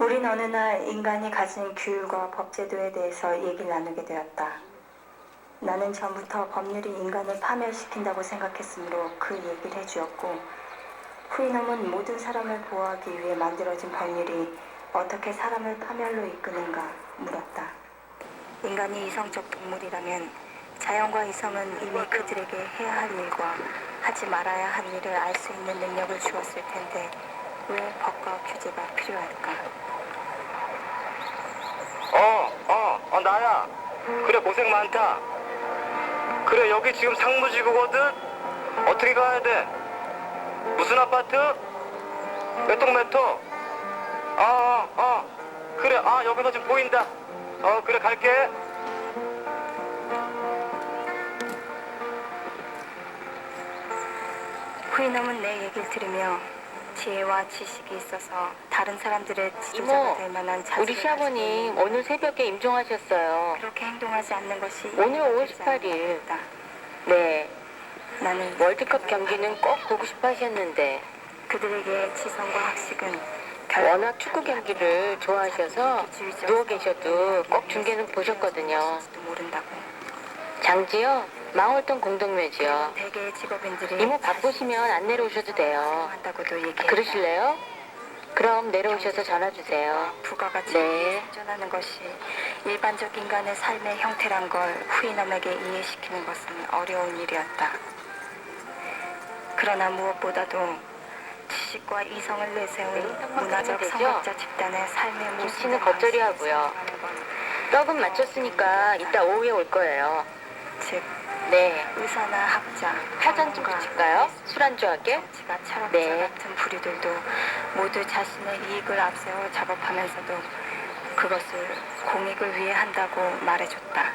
우린 어느 날 인간이 가진 규율과 법제도에 대해서 얘기를 나누게 되었다. 나는 전부터 법률이 인간을 파멸시킨다고 생각했으므로 그 얘기를 해주었고, 후이놈은 모든 사람을 보호하기 위해 만들어진 법률이 어떻게 사람을 파멸로 이끄는가 물었다. 인간이 이성적 동물이라면 자연과 이성은 이미 그들에게 해야 할 일과 하지 말아야 할 일을 알 수 있는 능력을 주었을 텐데 왜 법과 규제가 필요할까? 나야. 그래, 고생 많다. 그래, 여기 지금 상무지구거든? 어떻게 가야 돼? 무슨 아파트? 몇 동 몇 호? 그래, 여기서 지금 보인다. 그래, 갈게. 후이놈은 내 얘기를 들으며 지혜와 지식이 있어서 다른 사람들의 지도자가 이모, 될 만한 자질을 우리 시아버님 오늘 새벽에 임종하셨어요. 그렇게 행동하지 않는 것이 오늘 5월 되지 않는 18일. 것이다. 네, 나는 월드컵 경기는 꼭 보고 싶어 하셨는데 그들에게 지성과 학식은 워낙 축구 경기를 좋아하셔서 누워 계셔도 꼭 중계는 보셨거든요. 모른다고. 장지요? 망월동 공동묘지요. 대개의 직업인들이 이모 바쁘시면 안 내려오셔도 돼요. 한다고도 얘기해. 그러실래요? 그럼 내려오셔서 전화 주세요. 부가가치 네. 생존하는 것이 일반적 인간의 삶의 형태란 걸 후이놈에게 이해시키는 것은 어려운 일이었다. 그러나 무엇보다도 지식과 이성을 내세운 문화적 되죠? 성학자 집단의 삶의 모습을 김치는 겉절이 하고요. 떡은 맞췄으니까 이따 오후에 올 거예요. 즉 네. 의사나 학자, 파전 좀 붙일까요? 술안주하게? 정치가 철학자 네. 같은 부류들도 모두 자신의 이익을 앞세워 작업하면서도 그것을 공익을 위해 한다고 말해줬다.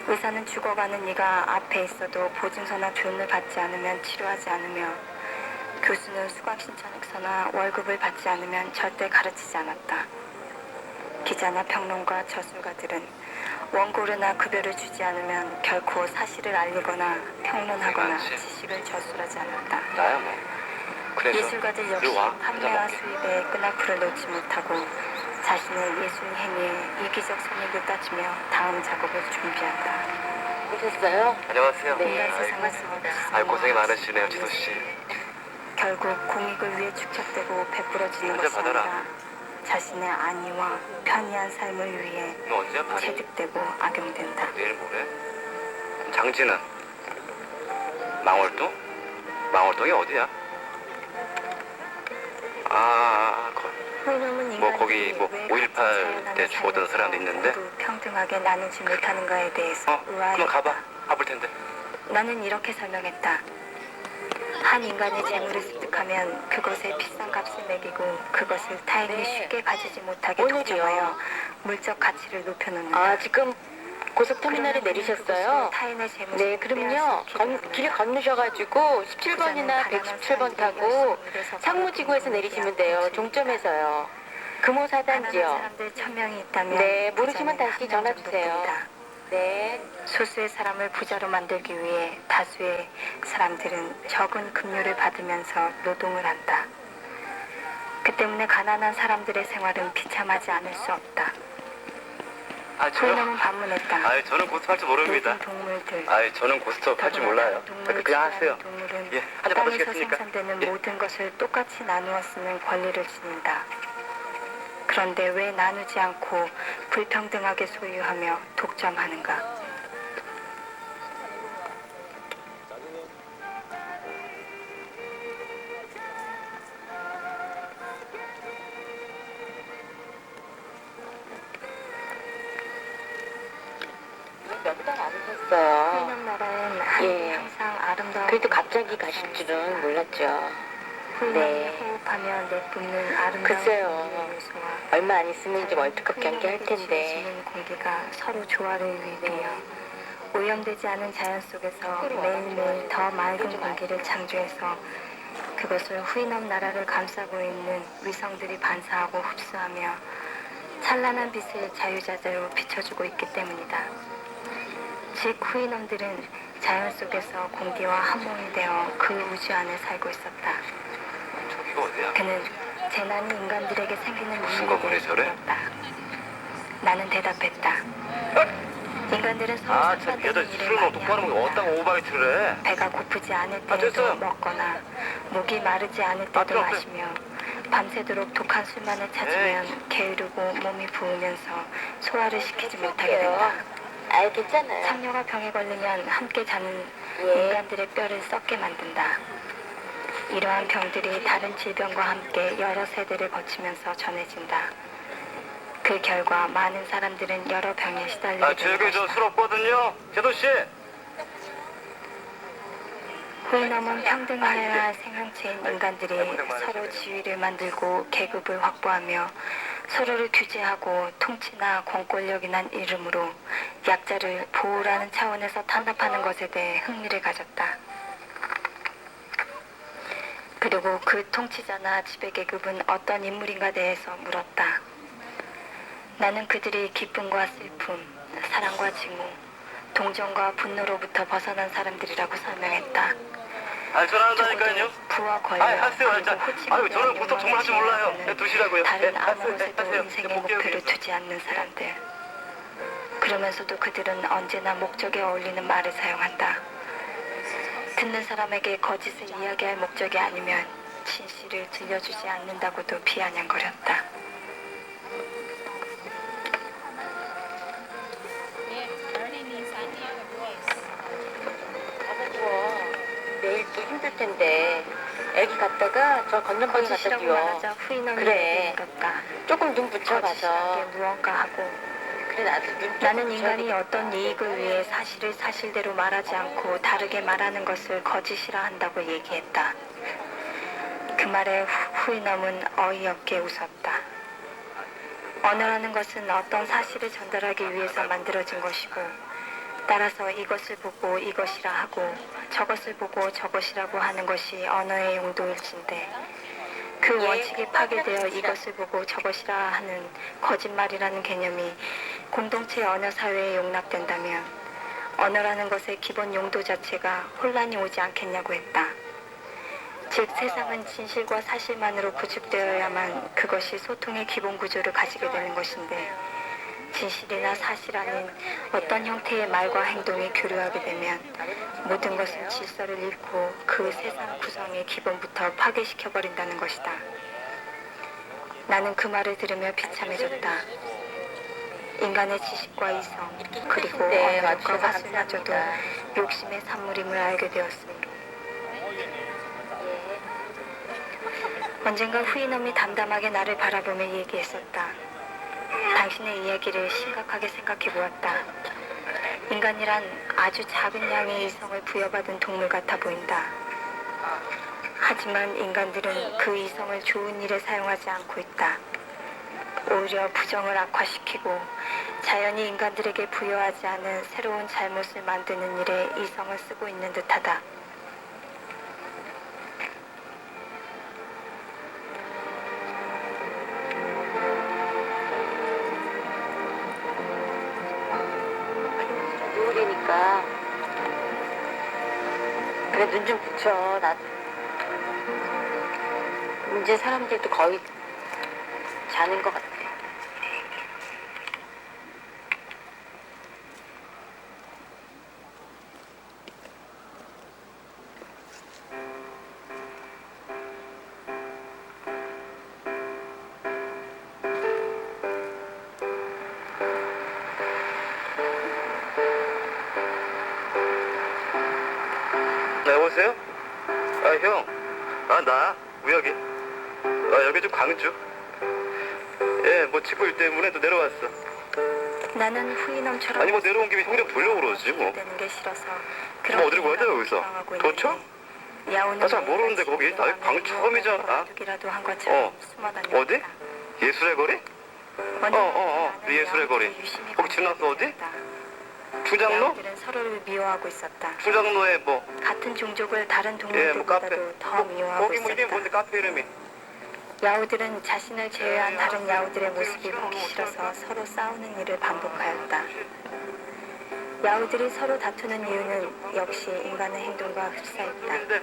의사는 죽어가는 이가 앞에 있어도 보증서나 조언을 받지 않으면 치료하지 않으며, 교수는 수강 신청서나 월급을 받지 않으면 절대 가르치지 않았다. 기자나 평론가, 저술가들은 원고료나 급여를 주지 않으면 결코 사실을 알리거나 평론하거나 지식을 저술하지 않았다. 나야 뭐. 그래, 예술가들 역시 이리 와. 판매와 앉아봐. 수입에 끈앞을 놓지 못하고 자신의 예술 행위에 이기적 손익을 따지며 다음 작업을 준비한다. 오셨어요? 안녕하세요. 네. 인간 세상을 아이, 고생이 많으시네요, 지도씨. 결국 공익을 위해 축적되고 베풀어지는 언제 것이 받아라. 아니라 자신의 안위와 편리한 삶을 위해 너 언제야, 파리? 체득되고 악용된다. 내일 모레? 장지는? 망월동? 망월동이 어디야? 후이놈은 뭐 거기 뭐 왜 5.18 자연하는 때 죽었던 삶에서 사람도 있는데? 모두 평등하게 나누지 못하는가에 대해서 그만 의아했다. 가봐. 가볼 텐데. 나는 이렇게 설명했다. 한 인간의 재물을 습득하면 그것에 비싼 값을 매기고 그것을 타인이 네. 쉽게 가지지 못하게 오늘이요. 독점하여 물적 가치를 높여놓는다. 지금 고속터미널에 내리셨어요? 네, 그럼요. 길 건너셔가지고 17번이나 117번 타고 상무지구에서 내리시면 돼요. 종점에서요. 금호 4단지요. 사람들 1000명이 있다면 네, 그 모르시면 중에 다시 한 전화 명 정도 주세요. 뿐이다. 네. 소수의 사람을 부자로 만들기 위해 다수의 사람들은 적은 급료를 받으면서 노동을 한다. 그 때문에 가난한 사람들의 생활은 비참하지 않을 수 없다. 후이놈은 반문했다. 저는 고스톱 할 줄 모릅니다. 모든 동물들, 저는 고스톱 할 줄 더구나 몰라요. 동물을 그냥 하세요. 지배하는 동물은 예, 한잔 땅에서 받으시겠습니까? 생산되는 예. 모든 것을 똑같이 나누어 쓰는 권리를 지닌다. 그런데 왜 나누지 않고 불평등하게 소유하며 독점하는가? 몇 달 안 오셨어요. 후이놈 나라엔 하늘이 예. 항상 아름다운 그래도 갑자기 가실 줄은 몰랐죠. 후이놈이 네. 호흡하며 내뿜는 아름다운 글쎄요. 공기의 요소와 얼마 안 있으면 이제 월드컵 경기 할 텐데. 지어지는 공기가 서로 조화를 이루며 오염되지 않은 자연 속에서 매일매일 더 맑은 공기를 창조해서 그것을 후이놈 나라를 감싸고 있는 위성들이 반사하고 흡수하며 찬란한 빛을 자유자재로 비춰주고 있기 때문이다. 즉 후이놈들은 자연 속에서 공기와 한몸이 되어 그 우주 안에 살고 있었다. 저기가 어디야? 그는 재난이 인간들에게 생기는 무슨 이유에 거구리 대해서 저래? 물었다. 나는 대답했다. 인간들은 서로 아, 참, 상반되는 얘들 일을 술을 많이 똑바로 먹고 합니다. 어디다가 오바이트를 해? 배가 고프지 않을 아, 때에도 됐어요. 먹거나 목이 마르지 않을 아, 때도 필요 없어요. 마시며 밤새도록 독한 술만을 찾으면 게으르고 몸이 부으면서 소화를 시키지 못하게 된다. 알겠잖아요. 상녀가 병에 걸리면 함께 자는 예. 인간들의 뼈를 썩게 만든다. 이러한 병들이 다른 질병과 함께 여러 세대를 거치면서 전해진다. 그 결과 많은 사람들은 여러 병에 시달리게 아, 되는 저기 저 것이다. 술 없거든요. 제도 씨. 후인함은 평등해야 할 생명체인 인간들이 서로 지위를 만들고 계급을 확보하며 서로를 규제하고 통치나 공권력이란 이름으로 약자를 보호라는 차원에서 탄압하는 것에 대해 흥미를 가졌다. 그리고 그 통치자나 지배계급은 어떤 인물인가 대해서 물었다. 나는 그들이 기쁨과 슬픔, 사랑과 징후, 동정과 분노로부터 벗어난 사람들이라고 설명했다. 아, 전화한다니까요. 적어도 부와 권력, 아이, 하세요, 그리고 진짜. 호칭에 아유, 저는 대한 보통 정말 할줄 욕망에 몰라요. 지배하는 두시라고요. 다른 예, 아무것에도 하세요. 인생의 볼게요, 목표를 여기. 두지 않는 사람들. 그러면서도 그들은 언제나 목적에 어울리는 말을 사용한다. 듣는 사람에게 거짓을 이야기할 목적이 아니면 진실을 들려주지 않는다고도 비아냥거렸다. 내일 또 힘들 텐데 애기 갔다가 저 건너방에 갖다 거짓이라고 줘. 말하자 후인원이 그래. 물었다. 조금 눈 붙여가서. 거짓이란 게 무언가 하고 그래 나도 눈 좀 나는 붙여야 인간이 되겠다. 어떤 이익을 위해 사실을 사실대로 말하지 않고 다르게 말하는 것을 거짓이라 한다고 얘기했다. 그 말에 후인엄은 어이없게 웃었다. 언어라는 것은 어떤 사실을 전달하기 위해서 만들어진 것이고 따라서 이것을 보고 이것이라 하고 저것을 보고 저것이라고 하는 것이 언어의 용도일진데 그 원칙이 파괴되어 이것을 보고 저것이라 하는 거짓말이라는 개념이 공동체 언어 사회에 용납된다면 언어라는 것의 기본 용도 자체가 혼란이 오지 않겠냐고 했다. 즉 세상은 진실과 사실만으로 구축되어야만 그것이 소통의 기본 구조를 가지게 되는 것인데 진실이나 사실 아닌 어떤 형태의 말과 행동이 교류하게 되면 모든 것은 질서를 잃고 그 세상 구성의 기본부터 파괴시켜버린다는 것이다. 나는 그 말을 들으며 비참해졌다. 인간의 지식과 이성 그리고 네, 언어력과 와주셔서 화술마저도 감사합니다. 욕심의 산물임을 알게 되었으므로 언젠가 후인엄이 담담하게 나를 바라보며 얘기했었다. 당신의 이야기를 심각하게 생각해 보았다. 인간이란 아주 작은 양의 이성을 부여받은 동물 같아 보인다. 하지만 인간들은 그 이성을 좋은 일에 사용하지 않고 있다. 오히려 부정을 악화시키고 자연이 인간들에게 부여하지 않은 새로운 잘못을 만드는 일에 이성을 쓰고 있는 듯하다. 누우려니까 그래 눈 좀 붙여. 나 이제 사람들도 거의 자는 것 같아. 네, 여보세요? 아, 형. 아, 나, 우혁이. 아, 여기 좀 광주. 예, 뭐 직구 일 때문에 또 내려왔어. 나는 후인엄처럼 아니, 뭐 내려온 김에 형 좀 보려고 그러지, 뭐. 되는 게 싫어서 뭐 어디로 가야 돼, 여기서? 비방하고 도청? 있는데 야오는 나 잘 모르는데 거기 나 광주 처음이잖아. 이라도 한 것처럼 숨어 다녔다. 어디? 예술의 거리? 그 예술의 거리. 거기 지나서 어디? 충장로? 야오들은 서로를 미워하고 있었다. 충장로에 뭐, 같은 종족을 다른 예, 뭐 카페. 동물들보다도 더 미워하고 거기 뭐 이름이 있었다. 뭔데, 카페 이름이? 야오들은 자신을 제외한 다른 야오들의 모습이 보기 싫어서 서로 싸우는 일을 반복하였다. 야오들이 서로 다투는 이유는 역시 인간의 행동과 흡사했다. 근데,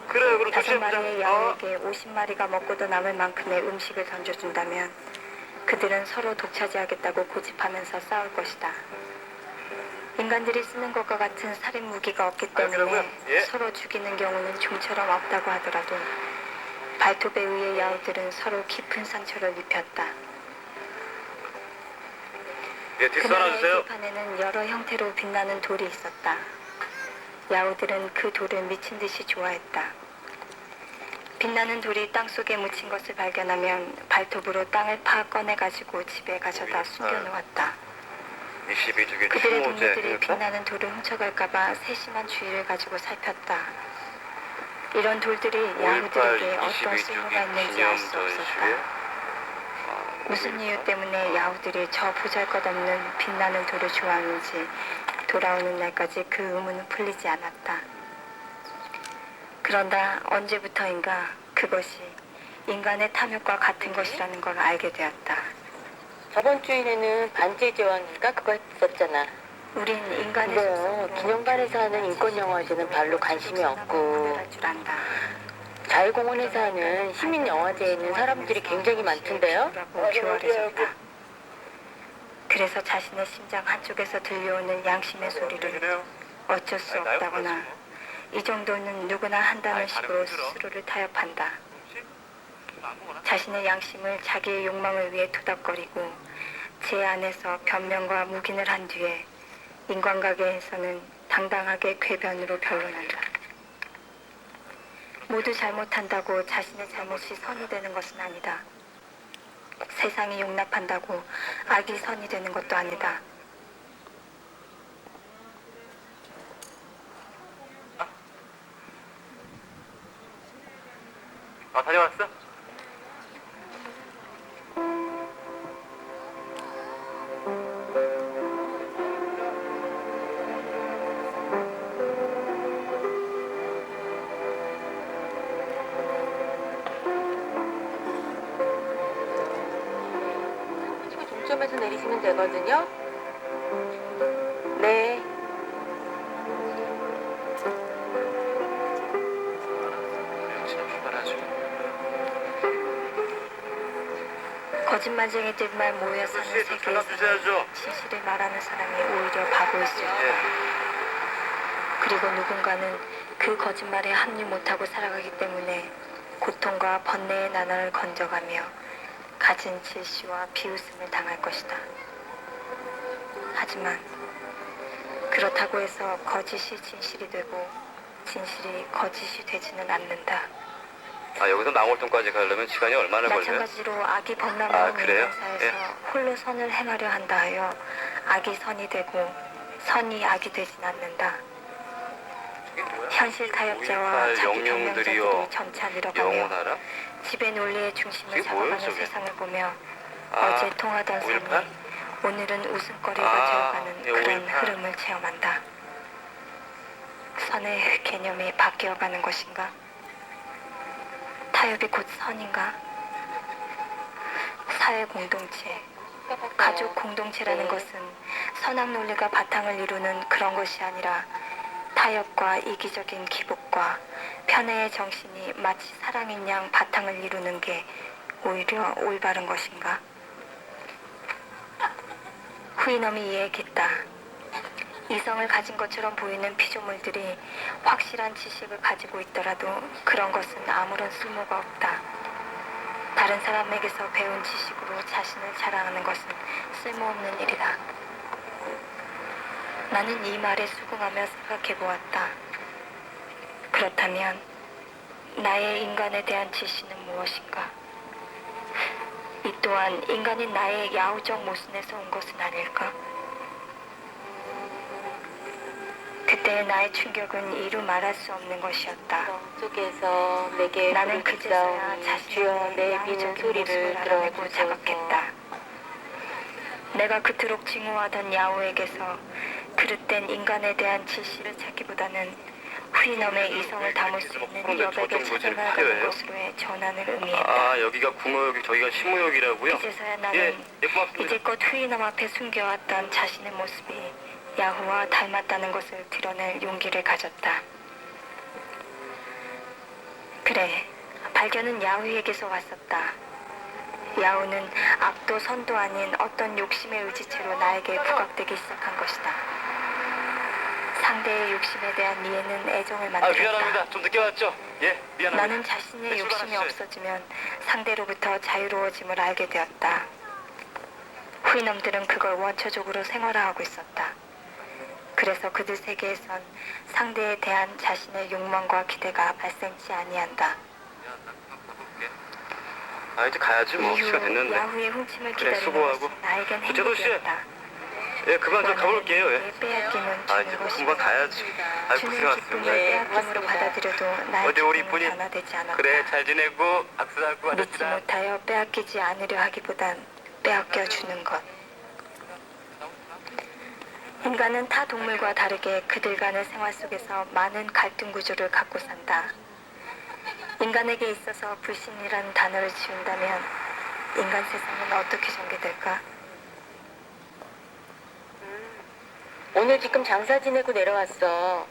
그래, 그럼 다시 5마리의 양에게 50마리가 먹고도 남을 만큼의 음식을 던져준다면 그들은 서로 독차지하겠다고 고집하면서 싸울 것이다. 인간들이 쓰는 것과 같은 살인 무기가 없기 때문에 그러면, 예. 서로 죽이는 경우는 좀처럼 없다고 하더라도 발톱에 의해 야우들은 서로 깊은 상처를 입혔다. 예, 뒷선 하나 그날의 주세요. 들판에는 여러 형태로 빛나는 돌이 있었다. 야우들은 그 돌을 미친 듯이 좋아했다. 빛나는 돌이 땅속에 묻힌 것을 발견하면 발톱으로 땅을 파 꺼내가지고 집에 가져다 숨겨놓았다. 22주기 그들의 추모제 동료들이 빛나는 돌을 훔쳐갈까봐 세심한 주의를 가지고 살폈다. 이런 돌들이 야후들에게 어떤 쓸모가 있는지 알 수 없었다. 무슨 이유 때문에 야후들이 저 보잘것없는 빛나는 돌을 좋아하는지 돌아오는 날까지 그 의문은 풀리지 않았다. 그런다 언제부터인가 그것이 인간의 탐욕과 같은 것이라는 걸 알게 되었다. 저번 주일에는 반지의 제왕인가 그거 했었잖아. 우린 인간의 뭐 속성으로 기념관에서 하는 인권 영화제는 별로 관심이 없고 구별할 줄 안다. 자유공원에서 하는 시민 영화제에는 사람들이 굉장히 많던데요. 교활해졌다. 그래서 자신의 심장 한쪽에서 들려오는 양심의 소리를 어쩔 수 없다거나 이 정도는 누구나 한다는 식으로 스스로를 타협한다. 자신의 양심을 자기의 욕망을 위해 투닥거리고 제 안에서 변명과 묵인을 한 뒤에 인간가게에서는 당당하게 궤변으로 변론한다. 모두 잘못한다고 자신의 잘못이 선이 되는 것은 아니다. 세상이 용납한다고 악이 선이 되는 것도 아니다. 아, 다녀왔어? 종점에서 내리시면 되거든요. 네. 지금 출발하죠. 거짓말쟁이들만 모여 사는 아저씨, 저 전화 주셔야죠. 세계에서는 진실을 말하는 사람이 오히려 바보일 수 있다. 예. 그리고 누군가는 그 거짓말에 합류 못하고 살아가기 때문에 고통과 번뇌의 나날을 건져가며 가진 질시와 비웃음을 당할 것이다. 하지만 그렇다고 해서 거짓이 진실이 되고 진실이 거짓이 되지는 않는다. 아, 여기서 망월동까지 가려면 시간이 얼마나 걸려요? 마찬가지로 악이 아, 범람하는 그래요? 인간사에서 예. 홀로 선을 행하려 한다 하여 악이 선이 되고 선이 악이 되진 않는다. 이게 뭐야? 현실 타협자와 5.18 자기 영웅들이요. 경명자들이 점차 늘어가며 영원하라? 지배 논리의 중심을 이게 뭐예요, 잡아가는 저게? 세상을 보며 아, 어제 통하던 5.18? 삶이 오늘은 웃음거리가 아, 되어가는 예, 그런 5.18. 흐름을 체험한다. 선의 개념이 바뀌어가는 것인가? 타협이 곧 선인가? 사회 공동체, 가족 공동체라는 것은 선악 논리가 바탕을 이루는 그런 것이 아니라 타협과 이기적인 기복과 편애의 정신이 마치 사랑인 양 바탕을 이루는 게 오히려 올바른 것인가? 후이놈이 이야기했다. 이성을 가진 것처럼 보이는 피조물들이 확실한 지식을 가지고 있더라도 그런 것은 아무런 쓸모가 없다. 다른 사람에게서 배운 지식으로 자신을 자랑하는 것은 쓸모없는 일이다. 나는 이 말에 수긍하며 생각해 보았다. 그렇다면 나의 인간에 대한 지시는 무엇인가? 이 또한 인간인 나의 야후적 모순에서 온 것은 아닐까? 그때의 나의 충격은 이루 말할 수 없는 것이었다. 속에서 내게 나는 그제서야 주여 자신의 내 비는 양의적인 소리를 모습을 알아내고 들어주소서. 자각했다. 내가 그토록 증오하던 야후에게서 그릇된 인간에 대한 지시를 찾기보다는 후이놈의 이성을 담을 수 있는 여백에 찾아나가는 것으로의 전환을 의미했다. 아, 여기가 궁어역이, 저기가 신무역이라고요? 이제서야 나는 예, 고맙습니다. 이제껏 후이놈 앞에 숨겨왔던 자신의 모습이 야후와 닮았다는 것을 드러낼 용기를 가졌다. 그래, 발견은 야후에게서 왔었다. 야후는 악도 선도 아닌 어떤 욕심의 의지체로 나에게 부각되기 시작한 것이다. 상대의 욕심에 대한 이해는 애정을 만들었다. 미안합니다. 좀 늦게 왔죠? 예, 미안합니다. 나는 자신의 네, 욕심이 출발하시죠. 없어지면 상대로부터 자유로워짐을 알게 되었다. 후이놈들은 그걸 원초적으로 생활화하고 있었다. 그래서 그들 세계에선 상대에 대한 자신의 욕망과 기대가 발생치 아니한다. 이제 가야지 뭐. 시간 이후 됐는데. 야후의 훔침을 그래, 기다리는 수고하고. 것이 나에겐 제도 씨. 행복이었다. 예, 그만 좀 가볼게요. 예. 빼앗김은 이제 주는 것이 금방 가야지. 주는 고생하셨습니다. 기쁨을 네, 빼앗김으로 고맙습니다. 받아들여도 나의 어디 우리 기쁨은 이쁜이? 변화되지 않았다. 그래, 잘 지내고 박수하고 믿지 하셨다. 못하여 빼앗기지 않으려 하기보단 빼앗겨 주는 것. 인간은 타 동물과 다르게 그들 간의 생활 속에서 많은 갈등 구조를 갖고 산다. 인간에게 있어서 불신이라는 단어를 지운다면 인간 세상은 어떻게 전개될까? 오늘 지금 장사 지내고 내려왔어.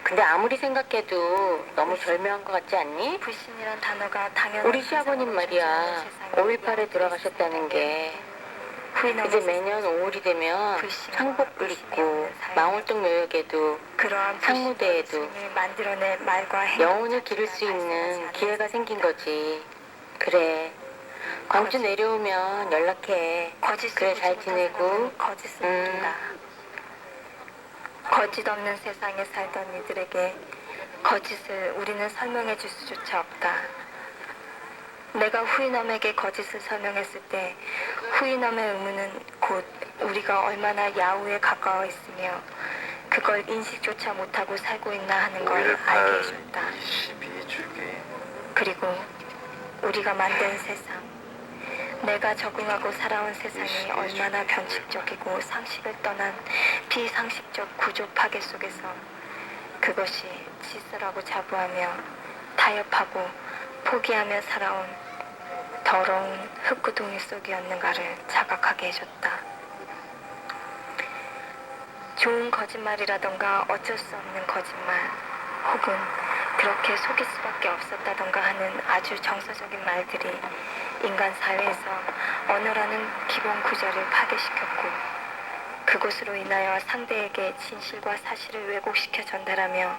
근데 아무리 생각해도 너무 절묘한 것 같지 않니? 불신이란 단어가 당연한 우리 시아버님 말이야. 5.18에 돌아가셨다는 게 이제 매년 5월이 되면 상복을 입고 망월동 묘역에도 그러한 상무대에도 만들어낼 말과 행동 영혼을 기를 수 있는 기회가 생긴 거지. 그래. 광주 내려오면 연락해. 그래, 잘 지내고. 거짓을 믿는다. 거짓 없는 세상에 살던 이들에게 거짓을 우리는 설명해 줄 수조차 없다. 내가 후이넘에게 거짓을 설명했을 때 후이넘의 의문은 곧 우리가 얼마나 야후에 가까워 있으며 그걸 인식조차 못하고 살고 있나 하는 걸 알게 해줬다. 22주기. 그리고 우리가 만든 세상, 내가 적응하고 살아온 세상이 얼마나 변칙적이고 상식을 떠난 비상식적 구조 파괴 속에서 그것이 질서라고 자부하며 타협하고 포기하며 살아온 더러운 흙구덩이 속이었는가를 자각하게 해줬다. 좋은 거짓말이라던가 어쩔 수 없는 거짓말 혹은 그렇게 속일 수밖에 없었다던가 하는 아주 정서적인 말들이 인간 사회에서 언어라는 기본 구조를 파괴시켰고 그것으로 인하여 상대에게 진실과 사실을 왜곡시켜 전달하며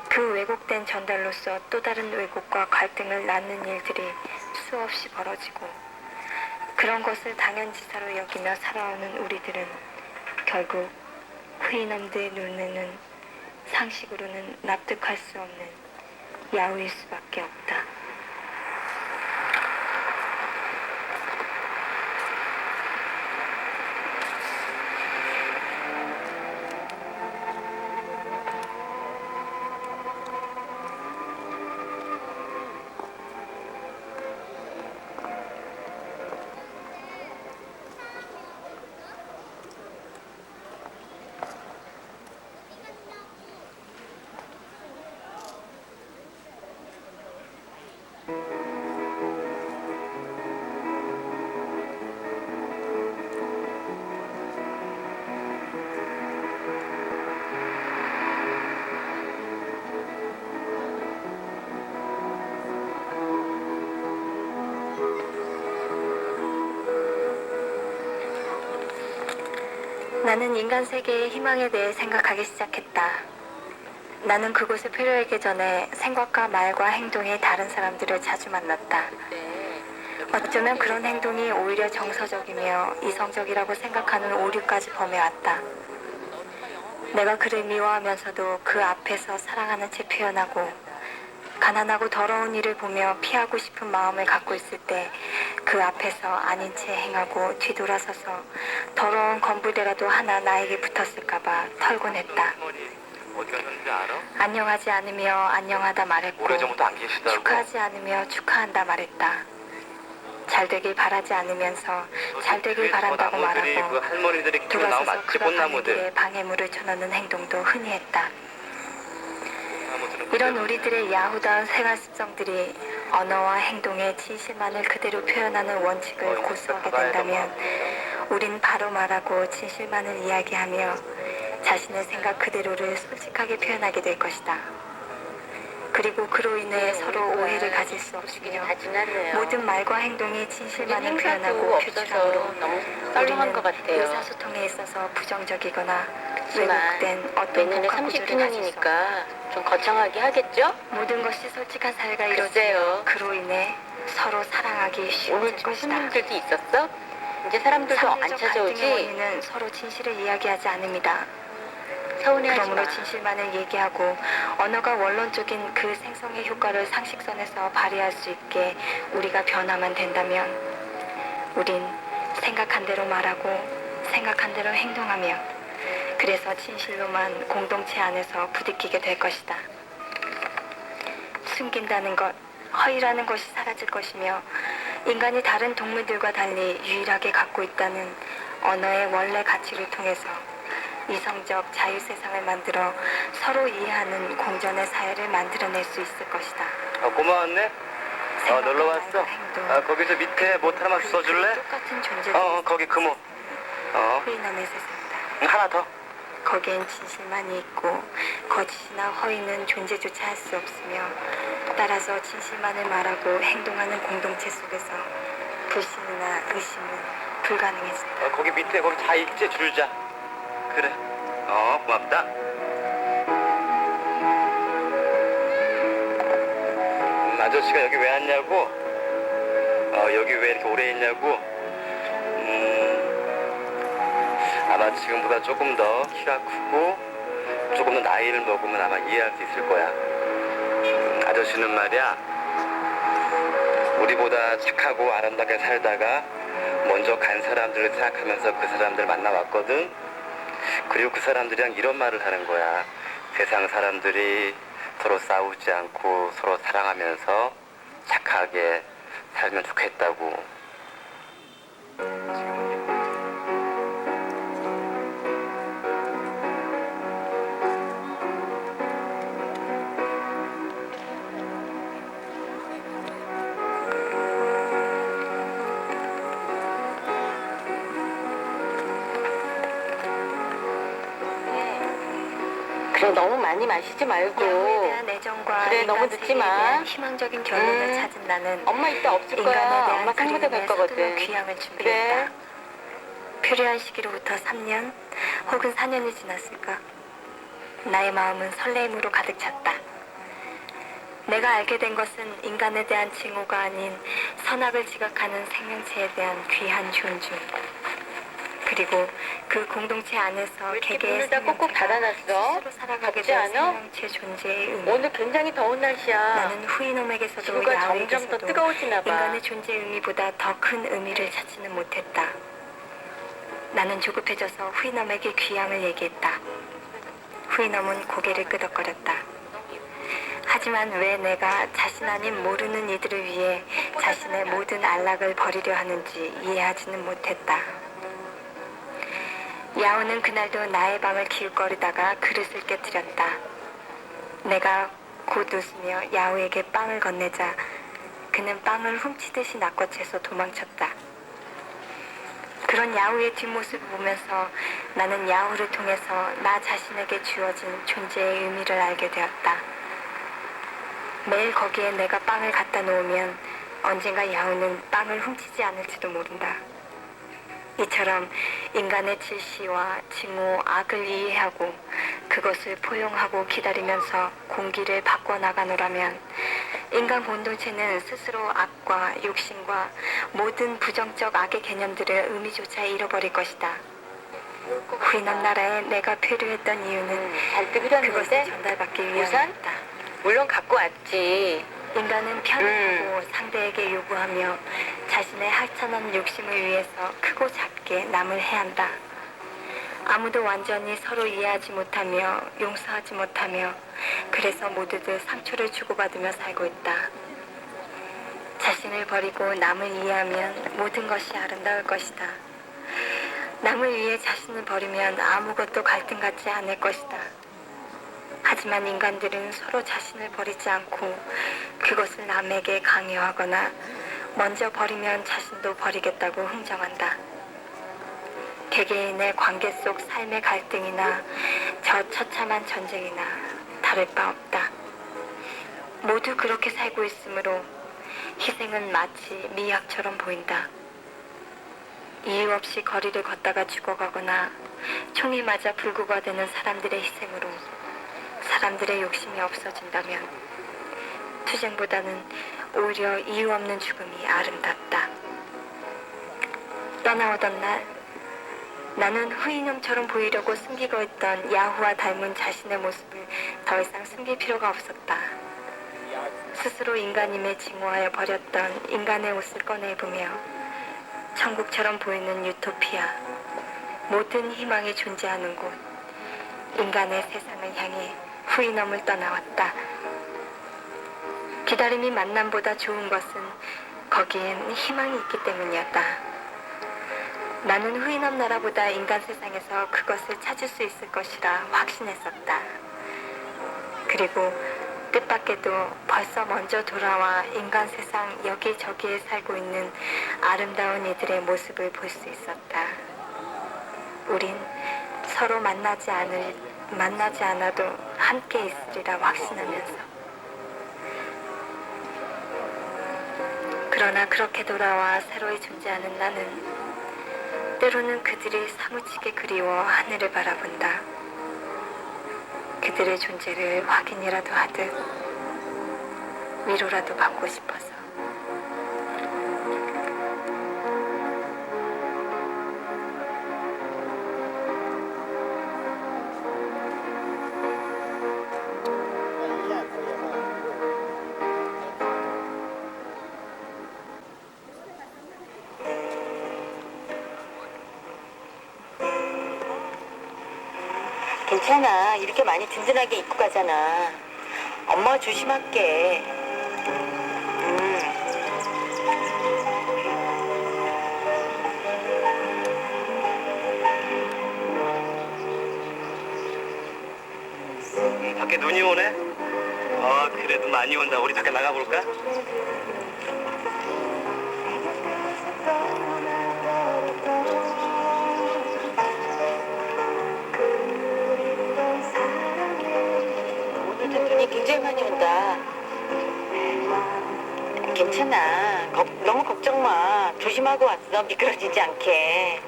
그 왜곡된 전달로서 또 다른 왜곡과 갈등을 낳는 일들이 수없이 벌어지고 그런 것을 당연지사로 여기며 살아오는 우리들은 결국 후이남들의 눈에는 상식으로는 납득할 수 없는 야후일 수밖에 없다. 나는 인간 세계의 희망에 대해 생각하기 시작했다. 나는 그곳에 표류하기 전에 생각과 말과 행동이 다른 사람들을 자주 만났다. 어쩌면 그런 행동이 오히려 정서적이며 이성적이라고 생각하는 오류까지 범해왔다. 내가 그를 미워하면서도 그 앞에서 사랑하는 채 표현하고 가난하고 더러운 일을 보며 피하고 싶은 마음을 갖고 있을 때 그 앞에서 아닌 채 행하고 뒤돌아서서 더러운 건부대라도 하나 나에게 붙었을까봐 털곤 했다. 어디 가셨는지 알아? 안녕하지 않으며 안녕하다 말했고 오래전부터 안 계시다고. 축하하지 않으며 축하한다 말했다. 잘되길 바라지 않으면서 잘되길 바란다고 나무들이 그 말하고 할머니들이 키우는 나무 돌아서서 맞지? 그가 가는 꽃나무들. 길에 방해물을 쳐넣는 행동도 흔히 했다. 나무들은 이런 그대로. 우리들의 야후다운 생활 습성들이 언어와 행동의 진실만을 그대로 표현하는 원칙을 고수하게 된다면 우린 바로 말하고 진실만을 이야기하며 자신의 생각 그대로를 솔직하게 표현하게 될 것이다. 그리고 그로 인해 서로 우리가 오해를 가질 수 시기는 없으며 다 지났네요. 모든 말과 행동이 우린 진실만을 행사도 표현하고 없어서 표출함으로 너무 썰렁한 것 우리는 같아요. 의사소통에 있어서 부정적이거나 하지만 왜곡된 어떤 내년에 복합 구조를 가질 수 없다. 30주년이니까 좀 거창하게 하겠죠? 모든 것이 솔직한 사회가 글쎄요. 이루어지며 그로 인해 서로 사랑하기 쉬워질 오늘 좀 것이다. 손님들도 있었어? 이제 사람들도 안 상대적 갈등의 찾아오지? 원인은 서로 진실을 이야기하지 않음이다. 서운해하지 그러므로 마. 진실만을 얘기하고 언어가 원론적인 그 생성의 효과를 상식선에서 발휘할 수 있게 우리가 변화만 된다면 우린 생각한 대로 말하고 생각한 대로 행동하며 그래서 진실로만 공동체 안에서 부딪히게 될 것이다. 숨긴다는 것, 허위라는 것이 사라질 것이며 인간이 다른 동물들과 달리 유일하게 갖고 있다는 언어의 원래 가치를 통해서 이성적 자유세상을 만들어 서로 이해하는 공존의 사회를 만들어낼 수 있을 것이다. 고마웠네. 놀러 왔어. 거기서 밑에 못 하나만 써줄래? 똑같은 존재. 거기 금호. 후인함의 세상이다. 하나 더. 거기엔 진실만이 있고 거짓이나 허위는 존재조차 할 수 없으며 따라서 진실만을 말하고 행동하는 공동체 속에서 불신이나 의심은 불가능해진다. 거기 밑에 거기 다 읽지 줄자. 그래. 고맙다. 아저씨가 여기 왜 왔냐고? 여기 왜 이렇게 오래 있냐고? 아마 지금보다 조금 더 키가 크고 조금 더 나이를 먹으면 아마 이해할 수 있을 거야. 아저씨는 말이야, 우리보다 착하고 아름답게 살다가 먼저 간 사람들을 생각하면서 그 사람들을 만나왔거든. 그리고 그 사람들이랑 이런 말을 하는 거야. 세상 사람들이 서로 싸우지 않고 서로 사랑하면서 착하게 살면 좋겠다고. 그래, 너무 많이 마시지 말고. 야구에 대한 애정과 그래, 너무 인간 늦지 세계에 마. 대한 희망적인 결론을 찾은 나는 엄마 이따 없을 인간에 거야. 대한 엄마 상무대 갈 그림의 서둘러 거거든. 귀향을 준비했다. 그래. 표류한 시기로부터 3년 혹은 4년이 지났을까? 나의 마음은 설레임으로 가득 찼다. 내가 알게 된 것은 인간에 대한 징후가 아닌 선악을 지각하는 생명체에 대한 귀한 존중. 그리고 그 공동체 안에서 왜 이렇게 개개의 문을 다 꼭꼭 생명체가 닫아놨어? 스스로 살아가게 덥지 된 않아? 생명체 존재의 의미. 오늘 굉장히 더운 날씨야. 나는 후이놈에게서도 지구가 점점 더 야외에게서도 뜨거워지나 봐. 인간의 존재 의미보다 더 큰 의미를 찾지는 못했다. 나는 조급해져서 후이놈에게 귀향을 얘기했다. 후이놈은 고개를 끄덕거렸다. 하지만 왜 내가 자신 아닌 모르는 이들을 위해 자신의 모든 안락을 버리려 하는지 이해하지는 못했다. 야오는 그날도 나의 방을 기웃거리다가 그릇을 깨뜨렸다. 내가 곧 웃으며 야오에게 빵을 건네자 그는 빵을 훔치듯이 낚아채서 도망쳤다. 그런 야오의 뒷모습을 보면서 나는 야오를 통해서 나 자신에게 주어진 존재의 의미를 알게 되었다. 매일 거기에 내가 빵을 갖다 놓으면 언젠가 야오는 빵을 훔치지 않을지도 모른다. 이처럼 인간의 질시와 징후, 악을 이해하고 그것을 포용하고 기다리면서 공기를 바꿔나가노라면 인간 공동체는 스스로 악과 욕심과 모든 부정적 악의 개념들의 의미조차 잃어버릴 것이다. 후인한 나라에 내가 표류했던 이유는 잘 뜨고 그것을 잤는데? 전달받기 우산? 위함이었다. 물론 갖고 왔지. 인간은 편안하고 상대에게 요구하며 자신의 하찮은 욕심을 위해서 크고 작게 남을 해한다. 아무도 완전히 서로 이해하지 못하며 용서하지 못하며 그래서 모두들 상처를 주고받으며 살고 있다. 자신을 버리고 남을 이해하면 모든 것이 아름다울 것이다. 남을 위해 자신을 버리면 아무것도 갈등 같지 않을 것이다. 하지만 인간들은 서로 자신을 버리지 않고 그것을 남에게 강요하거나 먼저 버리면 자신도 버리겠다고 흥정한다. 개개인의 관계 속 삶의 갈등이나 저 처참한 전쟁이나 다를 바 없다. 모두 그렇게 살고 있으므로 희생은 마치 미학처럼 보인다. 이유 없이 거리를 걷다가 죽어가거나 총이 맞아 불구가 되는 사람들의 희생으로 사람들의 욕심이 없어진다면 투쟁보다는 오히려 이유 없는 죽음이 아름답다. 떠나오던 날 나는 후이놈처럼 보이려고 숨기고 있던 야후와 닮은 자신의 모습을 더 이상 숨길 필요가 없었다. 스스로 인간임에 징후하여 버렸던 인간의 옷을 꺼내 입으며 천국처럼 보이는 유토피아, 모든 희망이 존재하는 곳, 인간의 세상을 향해 후이놈을 떠나왔다. 기다림이 만남보다 좋은 것은 거기엔 희망이 있기 때문이었다. 나는 후이놈 나라보다 인간 세상에서 그것을 찾을 수 있을 것이라 확신했었다. 그리고 뜻밖에도 벌써 먼저 돌아와 인간 세상 여기저기에 살고 있는 아름다운 이들의 모습을 볼 수 있었다. 우린 서로 만나지 않아도 함께 있으리라 확신하면서. 그러나 그렇게 돌아와 새로이 존재하는 나는 때로는 그들이 사무치게 그리워 하늘을 바라본다. 그들의 존재를 확인이라도 하듯 위로라도 받고 싶어서. 괜찮아. 이렇게 많이 든든하게 입고 가잖아. 엄마 조심할게. 밖에 눈이 오네? 그래도 많이 온다. 우리 밖에 나가볼까? 오늘도 눈이 굉장히 많이 온다. 괜찮아. 너무 걱정 마. 조심하고 왔어. 미끄러지지 않게.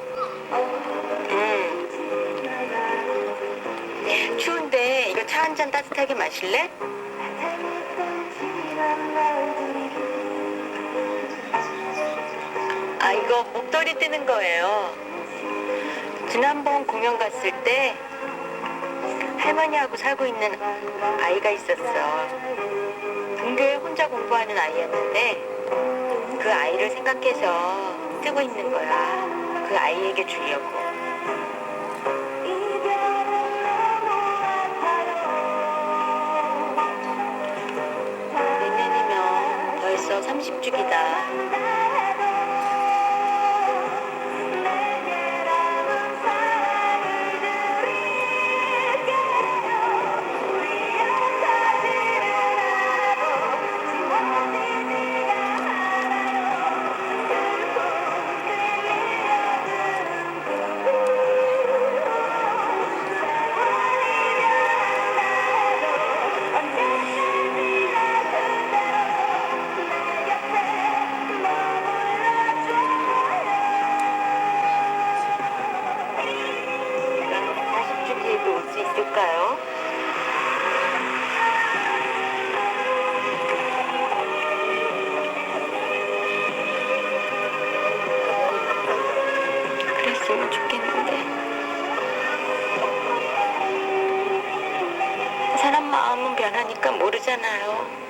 추운데 이거 차 한 잔 따뜻하게 마실래? 아, 이거 목도리 뜨는 거예요. 지난번 공연 갔을 때 할머니하고 살고 있는 아이가 있었어. 동교에 혼자 공부하는 아이였는데 그 아이를 생각해서 쓰고 있는 거야. 그 아이에게 주려고. 내년이면 벌써 30주기다. 있을까요? 그랬으면 좋겠는데. 사람 마음은 변하니까 모르잖아요.